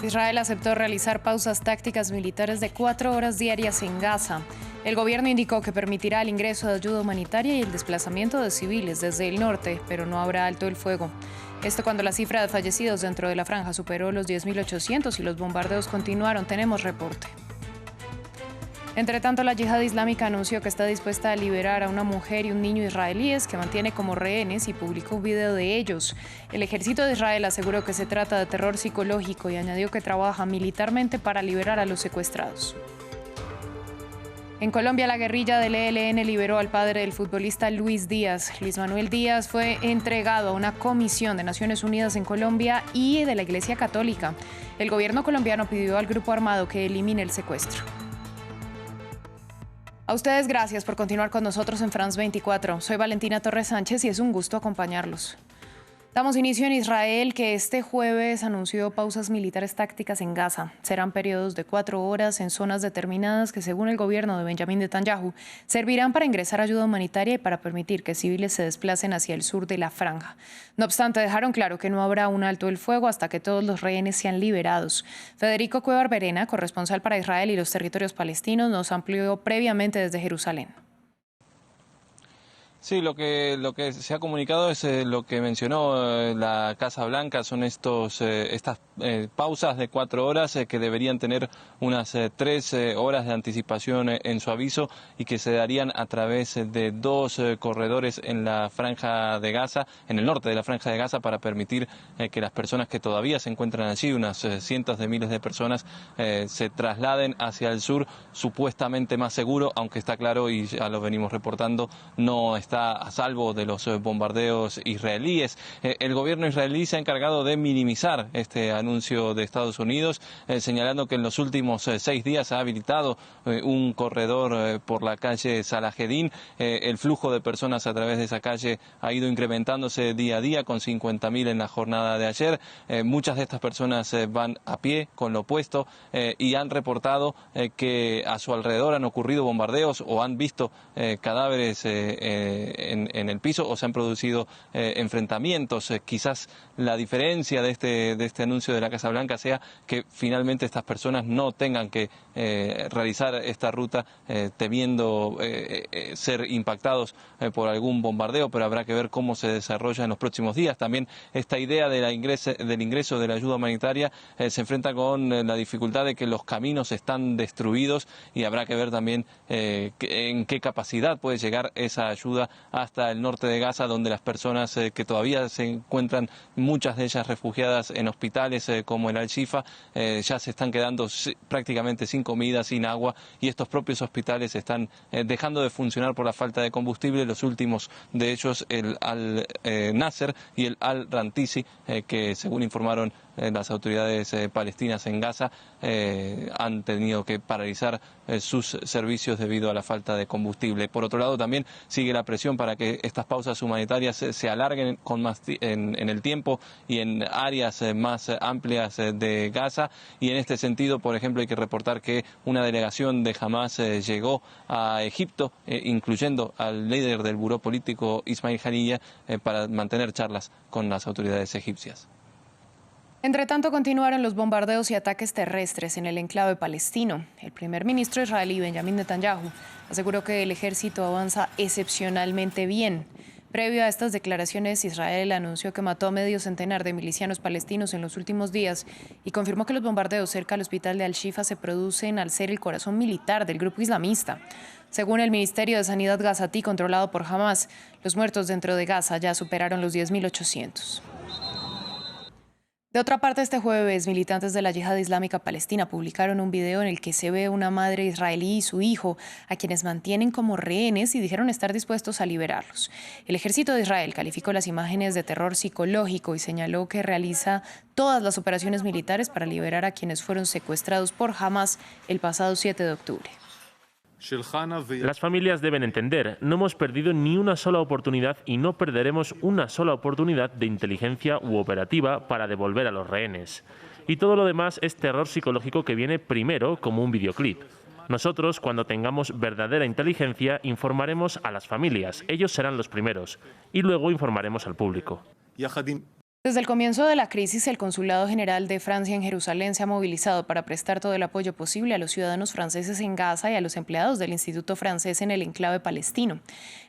Israel aceptó realizar pausas tácticas militares de 4 horas diarias en Gaza. El gobierno indicó que permitirá el ingreso de ayuda humanitaria y el desplazamiento de civiles desde el norte, pero no habrá alto el fuego. Esto cuando la cifra de fallecidos dentro de la franja superó los 10.800 y los bombardeos continuaron. Tenemos reporte. Entre tanto, la Yihad Islámica anunció que está dispuesta a liberar a una mujer y un niño israelíes que mantiene como rehenes y publicó un video de ellos. El ejército de Israel aseguró que se trata de terror psicológico y añadió que trabaja militarmente para liberar a los secuestrados. En Colombia, la guerrilla del ELN liberó al padre del futbolista Luis Díaz. Luis Manuel Díaz fue entregado a una comisión de Naciones Unidas en Colombia y de la Iglesia Católica. El gobierno colombiano pidió al grupo armado que elimine el secuestro. A ustedes gracias por continuar con nosotros en France 24. Soy Valentina Torres Sánchez y es un gusto acompañarlos. Damos inicio en Israel, que este jueves anunció pausas militares tácticas en Gaza. Serán periodos de 4 horas en zonas determinadas que, según el gobierno de Benjamín Netanyahu, servirán para ingresar ayuda humanitaria y para permitir que civiles se desplacen hacia el sur de la franja. No obstante, dejaron claro que no habrá un alto el fuego hasta que todos los rehenes sean liberados. Federico Cuellar Verena, corresponsal para Israel y los territorios palestinos, nos amplió previamente desde Jerusalén. Sí, lo que se ha comunicado es lo que mencionó la Casa Blanca, son estas pausas de 4 horas que deberían tener unas 3 horas de anticipación en su aviso y que se darían a través de 2 corredores en la franja de Gaza, en el norte de la franja de Gaza, para permitir que las personas que todavía se encuentran allí, unas cientos de miles de personas, se trasladen hacia el sur, supuestamente más seguro, aunque está claro, y ya lo venimos reportando, no está a salvo de los bombardeos israelíes. El gobierno israelí se ha encargado de minimizar este anuncio de Estados Unidos, señalando que en los últimos 6 días ha habilitado un corredor por la calle Salahedin. El flujo de personas a través de esa calle ha ido incrementándose día a día, con 50.000 en la jornada de ayer. Muchas de estas personas van a pie, con lo opuesto, y han reportado que a su alrededor han ocurrido bombardeos o han visto cadáveres en el piso, o se han producido enfrentamientos. Quizás la diferencia de este anuncio de la Casa Blanca sea que finalmente estas personas no tengan que realizar esta ruta temiendo ser impactados por algún bombardeo, pero habrá que ver cómo se desarrolla en los próximos días. También esta idea del ingreso de la ayuda humanitaria se enfrenta con la dificultad de que los caminos están destruidos y habrá que ver también en qué capacidad puede llegar esa ayuda hasta el norte de Gaza, donde las personas que todavía se encuentran, muchas de ellas refugiadas en hospitales como el Al-Shifa, ya se están quedando prácticamente sin comida, sin agua, y estos propios hospitales están dejando de funcionar por la falta de combustible. Los últimos de ellos, el Al-Nasser y el Al-Rantisi, que según informaron las autoridades palestinas en Gaza, han tenido que paralizar sus servicios debido a la falta de combustible. Por otro lado, también sigue la presión para que estas pausas humanitarias se alarguen en el tiempo y en áreas más amplias de Gaza. Y en este sentido, por ejemplo, hay que reportar que una delegación de Hamás llegó a Egipto, incluyendo al líder del buró político Ismail Haniyeh, para mantener charlas con las autoridades egipcias. Entre tanto, continuaron los bombardeos y ataques terrestres en el enclave palestino. El primer ministro israelí, Benjamín Netanyahu, aseguró que el ejército avanza excepcionalmente bien. Previo a estas declaraciones, Israel anunció que mató a medio centenar de milicianos palestinos en los últimos días y confirmó que los bombardeos cerca al hospital de Al-Shifa se producen al ser el corazón militar del grupo islamista. Según el Ministerio de Sanidad gazatí, controlado por Hamás, los muertos dentro de Gaza ya superaron los 10.800. De otra parte, este jueves, militantes de la Yihad Islámica Palestina publicaron un video en el que se ve una madre israelí y su hijo, a quienes mantienen como rehenes, y dijeron estar dispuestos a liberarlos. El ejército de Israel calificó las imágenes de terror psicológico y señaló que realiza todas las operaciones militares para liberar a quienes fueron secuestrados por Hamás el pasado 7 de octubre. Las familias deben entender, no hemos perdido ni una sola oportunidad y no perderemos una sola oportunidad de inteligencia u operativa para devolver a los rehenes. Y todo lo demás es terror psicológico que viene primero como un videoclip. Nosotros, cuando tengamos verdadera inteligencia, informaremos a las familias, ellos serán los primeros, y luego informaremos al público. Desde el comienzo de la crisis, el Consulado General de Francia en Jerusalén se ha movilizado para prestar todo el apoyo posible a los ciudadanos franceses en Gaza y a los empleados del Instituto Francés en el enclave palestino.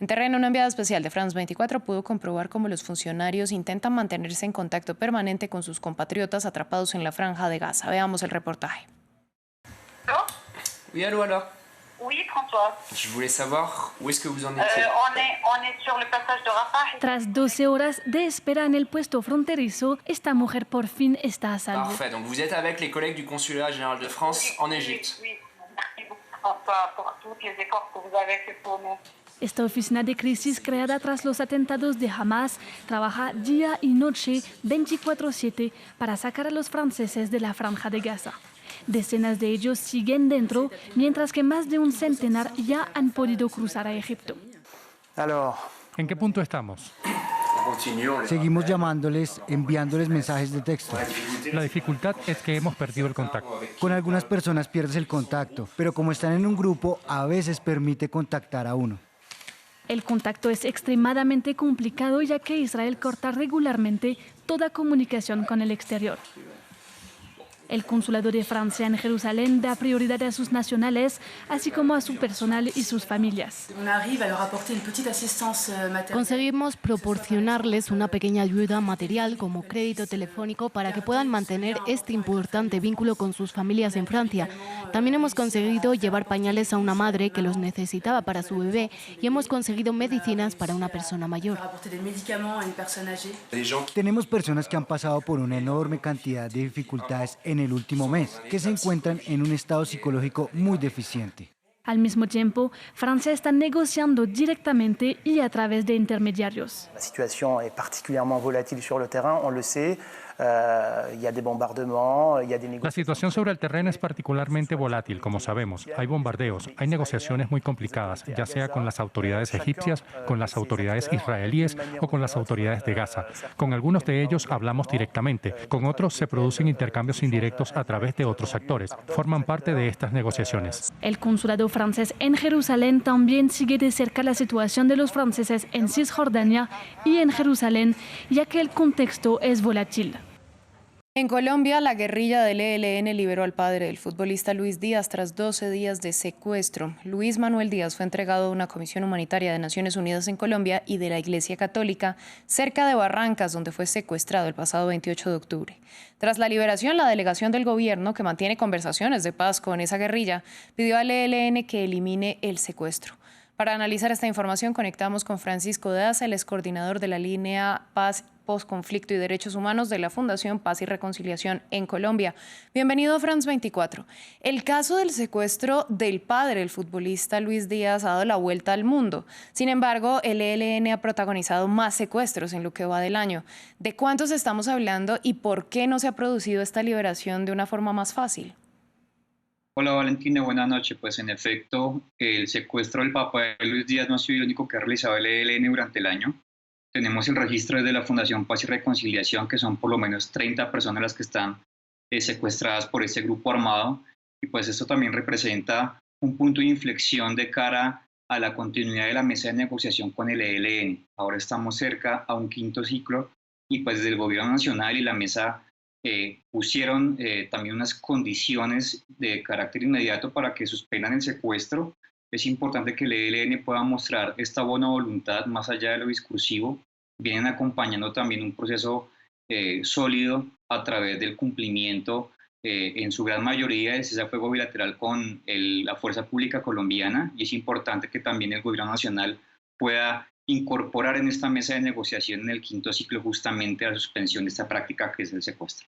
En terreno, una enviada especial de France 24 pudo comprobar cómo los funcionarios intentan mantenerse en contacto permanente con sus compatriotas atrapados en la franja de Gaza. Veamos el reportaje. Oui, allô alors. Oui, François. Je voulais savoir où est-ce que vous en étiez. On est sur le passage de Rafah. Tras 12 horas de espera en el puesto fronterizo, esta mujer por fin está a salvo. Parfait, donc vous êtes avec les collègues du Consulat Général de France en Égypte. Oui, merci beaucoup, François, pour tous les efforts que vous avez fait pour nous. Esta oficina de crisis creada tras los atentados de Hamas trabaja día y noche 24/7 para sacar a los franceses de la franja de Gaza. Decenas de ellos siguen dentro, mientras que más de un centenar ya han podido cruzar a Egipto. ¿En qué punto estamos? Seguimos llamándoles, enviándoles mensajes de texto. La dificultad es que hemos perdido el contacto. Con algunas personas pierdes el contacto, pero como están en un grupo, a veces permite contactar a uno. El contacto es extremadamente complicado ya que Israel corta regularmente toda comunicación con el exterior. El Consulado de Francia en Jerusalén da prioridad a sus nacionales, así como a su personal y sus familias. Conseguimos proporcionarles una pequeña ayuda material como crédito telefónico para que puedan mantener este importante vínculo con sus familias en Francia. También hemos conseguido llevar pañales a una madre que los necesitaba para su bebé y hemos conseguido medicinas para una persona mayor. Tenemos personas que han pasado por una enorme cantidad de dificultades en el último mes, que se encuentran en un estado psicológico muy deficiente. Al mismo tiempo, Francia está negociando directamente y a través de intermediarios. La situación es particularmente volátil sur le terrain, on le sait. La situación sobre el terreno es particularmente volátil, como sabemos. Hay bombardeos, hay negociaciones muy complicadas, ya sea con las autoridades egipcias, con las autoridades israelíes o con las autoridades de Gaza. Con algunos de ellos hablamos directamente, con otros se producen intercambios indirectos a través de otros actores. Forman parte de estas negociaciones. El consulado francés en Jerusalén también sigue de cerca la situación de los franceses en Cisjordania y en Jerusalén, ya que el contexto es volátil. En Colombia, la guerrilla del ELN liberó al padre del futbolista Luis Díaz tras 12 días de secuestro. Luis Manuel Díaz fue entregado a una comisión humanitaria de Naciones Unidas en Colombia y de la Iglesia Católica cerca de Barrancas, donde fue secuestrado el pasado 28 de octubre. Tras la liberación, la delegación del gobierno, que mantiene conversaciones de paz con esa guerrilla, pidió al ELN que elimine el secuestro. Para analizar esta información, conectamos con Francisco Daza, el excoordinador de la línea Paz, Postconflicto y Derechos Humanos de la Fundación Paz y Reconciliación en Colombia. Bienvenido a France 24. El caso del secuestro del padre del futbolista Luis Díaz ha dado la vuelta al mundo. Sin embargo, el ELN ha protagonizado más secuestros en lo que va del año. ¿De cuántos estamos hablando y por qué no se ha producido esta liberación de una forma más fácil? Hola Valentina, buenas noches. Pues en efecto, el secuestro del papá de Luis Díaz no ha sido el único que ha realizado el ELN durante el año. Tenemos el registro desde la Fundación Paz y Reconciliación, que son por lo menos 30 personas las que están secuestradas por este grupo armado. Y pues esto también representa un punto de inflexión de cara a la continuidad de la mesa de negociación con el ELN. Ahora estamos cerca a un quinto ciclo y pues desde el Gobierno Nacional y la mesa pusieron también unas condiciones de carácter inmediato para que suspendan el secuestro. Es importante que el ELN pueda mostrar esta buena voluntad más allá de lo discursivo. Vienen acompañando también un proceso sólido a través del cumplimiento en su gran mayoría del cese al fuego bilateral con la Fuerza Pública Colombiana, y es importante que también el Gobierno Nacional pueda incorporar en esta mesa de negociación en el quinto ciclo justamente la suspensión de esta práctica que es el secuestro.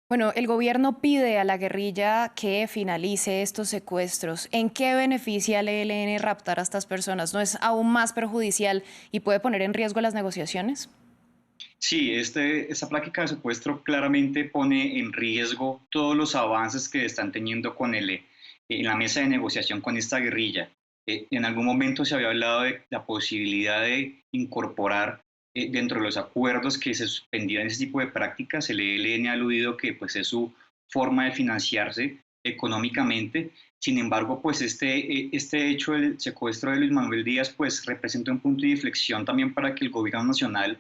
Bueno, el gobierno pide a la guerrilla que finalice estos secuestros. ¿En qué beneficia al ELN raptar a estas personas? ¿No es aún más perjudicial y puede poner en riesgo las negociaciones? Sí, esta práctica de secuestro claramente pone en riesgo todos los avances que están teniendo con en la mesa de negociación con esta guerrilla. En algún momento se había hablado de la posibilidad de incorporar dentro de los acuerdos que se suspendieran ese tipo de prácticas. El ELN ha aludido que pues, es su forma de financiarse económicamente. Sin embargo, pues este hecho del secuestro de Luis Manuel Díaz pues, representa un punto de inflexión también para que el Gobierno Nacional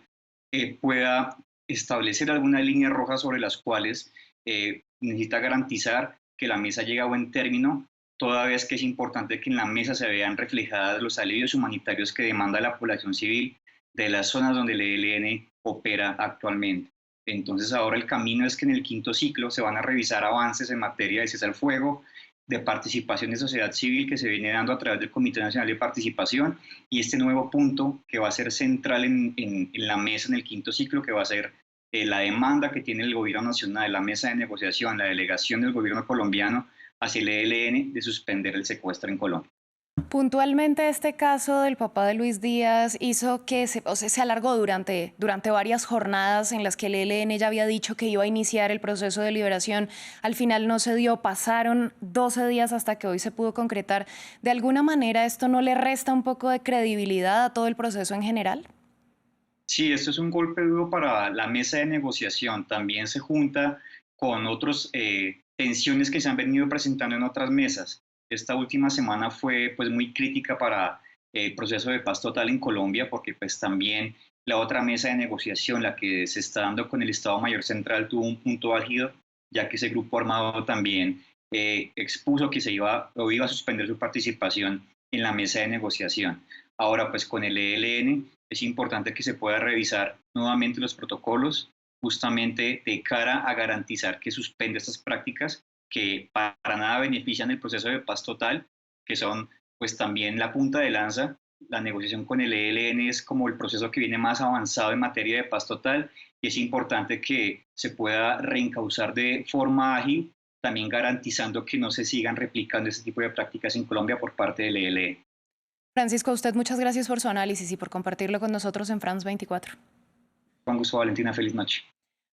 pueda establecer algunas líneas rojas sobre las cuales necesita garantizar que la mesa llegue a buen término, toda vez que es importante que en la mesa se vean reflejados los alivios humanitarios que demanda la población civil de las zonas donde el ELN opera actualmente. Entonces ahora el camino es que en el quinto ciclo se van a revisar avances en materia de cesar el fuego, de participación de sociedad civil que se viene dando a través del Comité Nacional de Participación, y este nuevo punto que va a ser central en la mesa en el quinto ciclo, que va a ser la demanda que tiene el gobierno nacional, la mesa de negociación, la delegación del gobierno colombiano hacia el ELN de suspender el secuestro en Colombia. Puntualmente este caso del papá de Luis Díaz hizo que se alargó durante varias jornadas en las que el ELN ya había dicho que iba a iniciar el proceso de liberación. Al final no se dio, pasaron 12 días hasta que hoy se pudo concretar. ¿De alguna manera esto no le resta un poco de credibilidad a todo el proceso en general? Sí, esto es un golpe duro para la mesa de negociación. También se junta con otras tensiones que se han venido presentando en otras mesas. Esta última semana fue pues muy crítica para el proceso de paz total en Colombia, porque pues también la otra mesa de negociación, la que se está dando con el Estado Mayor Central, tuvo un punto álgido, ya que ese grupo armado también expuso que iba a suspender su participación en la mesa de negociación. Ahora pues con el ELN es importante que se pueda revisar nuevamente los protocolos, justamente de cara a garantizar que suspende estas prácticas que para nada benefician el proceso de paz total, que son pues también la punta de lanza. La negociación con el ELN es como el proceso que viene más avanzado en materia de paz total, y es importante que se pueda reencauzar de forma ágil, también garantizando que no se sigan replicando este tipo de prácticas en Colombia por parte del ELN. Francisco, a usted muchas gracias por su análisis y por compartirlo con nosotros en France 24. Juan Gusto, Valentina, feliz noche.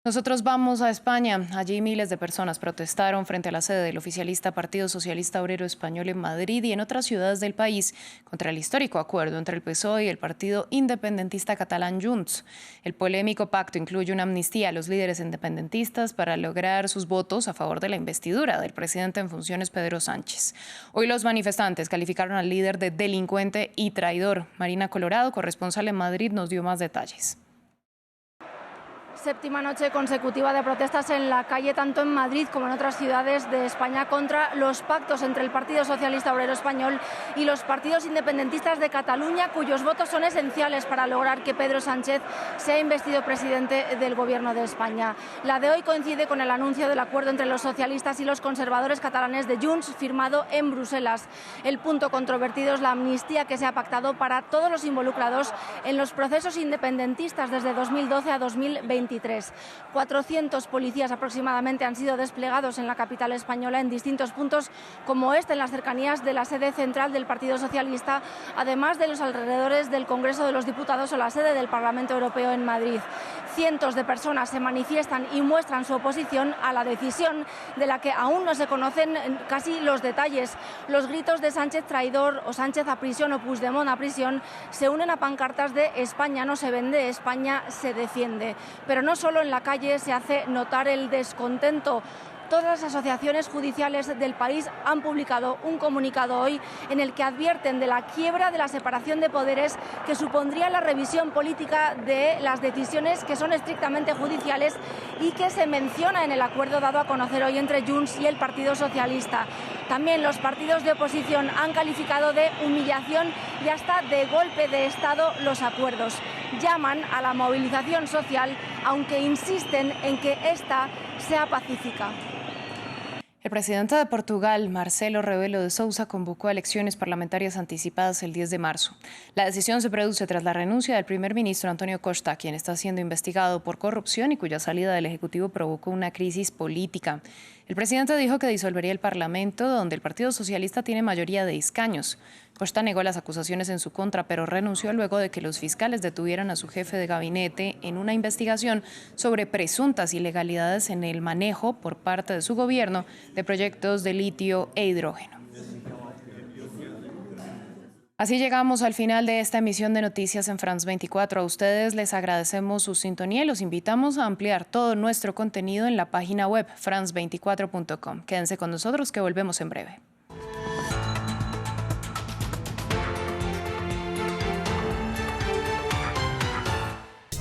Nosotros vamos a España. Allí miles de personas protestaron frente a la sede del oficialista Partido Socialista Obrero Español en Madrid y en otras ciudades del país contra el histórico acuerdo entre el PSOE y el partido independentista catalán Junts. El polémico pacto incluye una amnistía a los líderes independentistas para lograr sus votos a favor de la investidura del presidente en funciones Pedro Sánchez. Hoy los manifestantes calificaron al líder de delincuente y traidor. Marina Colorado, corresponsal en Madrid, nos dio más detalles. Séptima noche consecutiva de protestas en la calle, tanto en Madrid como en otras ciudades de España, contra los pactos entre el Partido Socialista Obrero Español y los partidos independentistas de Cataluña, cuyos votos son esenciales para lograr que Pedro Sánchez sea investido presidente del Gobierno de España. La de hoy coincide con el anuncio del acuerdo entre los socialistas y los conservadores catalanes de Junts, firmado en Bruselas. El punto controvertido es la amnistía que se ha pactado para todos los involucrados en los procesos independentistas desde 2012 a 2023. 400 policías aproximadamente han sido desplegados en la capital española en distintos puntos como este, en las cercanías de la sede central del Partido Socialista, además de los alrededores del Congreso de los Diputados o la sede del Parlamento Europeo en Madrid. Cientos de personas se manifiestan y muestran su oposición a la decisión, de la que aún no se conocen casi los detalles. Los gritos de Sánchez traidor o Sánchez a prisión o Puigdemont a prisión se unen a pancartas de España no se vende, España se defiende. Pero no solo en la calle se hace notar el descontento. Todas las asociaciones judiciales del país han publicado un comunicado hoy en el que advierten de la quiebra de la separación de poderes que supondría la revisión política de las decisiones que son estrictamente judiciales y que se menciona en el acuerdo dado a conocer hoy entre Junts y el Partido Socialista. También los partidos de oposición han calificado de humillación y hasta de golpe de Estado los acuerdos. Llaman a la movilización social, aunque insisten en que esta sea pacífica. El presidente de Portugal, Marcelo Rebelo de Sousa, convocó a elecciones parlamentarias anticipadas el 10 de marzo. La decisión se produce tras la renuncia del primer ministro António Costa, quien está siendo investigado por corrupción y cuya salida del Ejecutivo provocó una crisis política. El presidente dijo que disolvería el Parlamento, donde el Partido Socialista tiene mayoría de escaños. Costa negó las acusaciones en su contra, pero renunció luego de que los fiscales detuvieran a su jefe de gabinete en una investigación sobre presuntas ilegalidades en el manejo por parte de su gobierno de proyectos de litio e hidrógeno. Así llegamos al final de esta emisión de Noticias en France 24. A ustedes les agradecemos su sintonía y los invitamos a ampliar todo nuestro contenido en la página web france24.com. Quédense con nosotros que volvemos en breve.